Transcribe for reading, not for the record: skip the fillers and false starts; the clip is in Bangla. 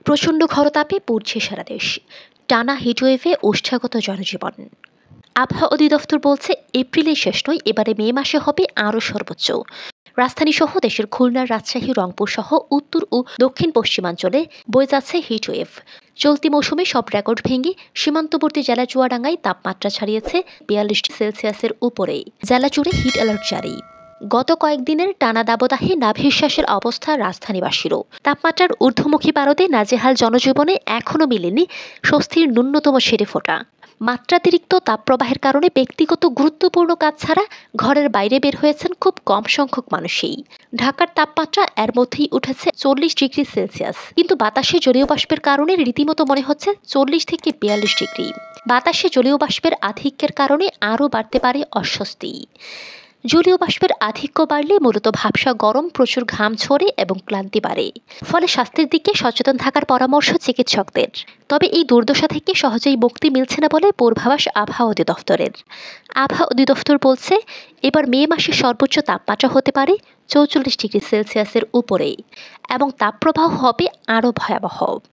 প্রচণ্ড খরতাপে পুড়ছে সারা দেশ। টানা হিটওয়েভে ওষ্ঠাগত জনজীবন। আবহাওয়া অধিদপ্তর বলছে, এপ্রিলের শেষ নয়, এবারে মে মাসে হবে আরও সর্বোচ্চ। রাজধানী সহ দেশের খুলনা, রাজশাহী, রংপুর সহ উত্তর ও দক্ষিণ পশ্চিমাঞ্চলে বয়ে যাচ্ছে হিটওয়েভ। চলতি মৌসুমে সব রেকর্ড ভেঙে সীমান্তবর্তী জেলা চুয়াডাঙ্গায় তাপমাত্রা ছাড়িয়েছে 42°C উপরে। জেলা জুড়ে হিট অ্যালার্ট জারি। গত কয়েকদিনের টানা দাবদাহে নাভিশ্বাসের অবস্থা রাজধানীবাসীরও। তাপমাত্রার ঊর্ধ্বমুখী পারদে নাজেহাল জনজীবনে এখনও মেলেনি স্বস্তির ন্যূনতম সেরে ফোটা। মাত্রাতিরিক্ত তাপপ্রবাহের কারণে ব্যক্তিগত গুরুত্বপূর্ণ কাজ ছাড়া ঘরের বাইরে বের হয়েছেন খুব কম সংখ্যক মানুষই। ঢাকার তাপমাত্রা এর মধ্যেই উঠেছে 40°C, কিন্তু বাতাসে জলীয় বাষ্পের কারণে রীতিমতো মনে হচ্ছে 40 থেকে 42°। বাতাসে জলীয় বাষ্পের আধিক্যের কারণে আরও বাড়তে পারে অস্বস্তি। জলীয় বাষ্পের আধিক্য বাড়লে মূলত ভাবসা গরম, প্রচুর ঘাম ঝরে এবং ক্লান্তি বাড়ে। ফলে স্বাস্থ্যের দিকে সচেতন থাকার পরামর্শ চিকিৎসকদের। তবে এই দুর্দশা থেকে সহজেই মুক্তি মিলছে না বলে পূর্বাভাস আবহাওয়া অধিদপ্তরের। আবহাওয়া অধিদপ্তর বলছে, এবার মে মাসে সর্বোচ্চ তাপমাত্রা হতে পারে 44°C উপরেই এবং তাপপ্রবাহ হবে আরও ভয়াবহ।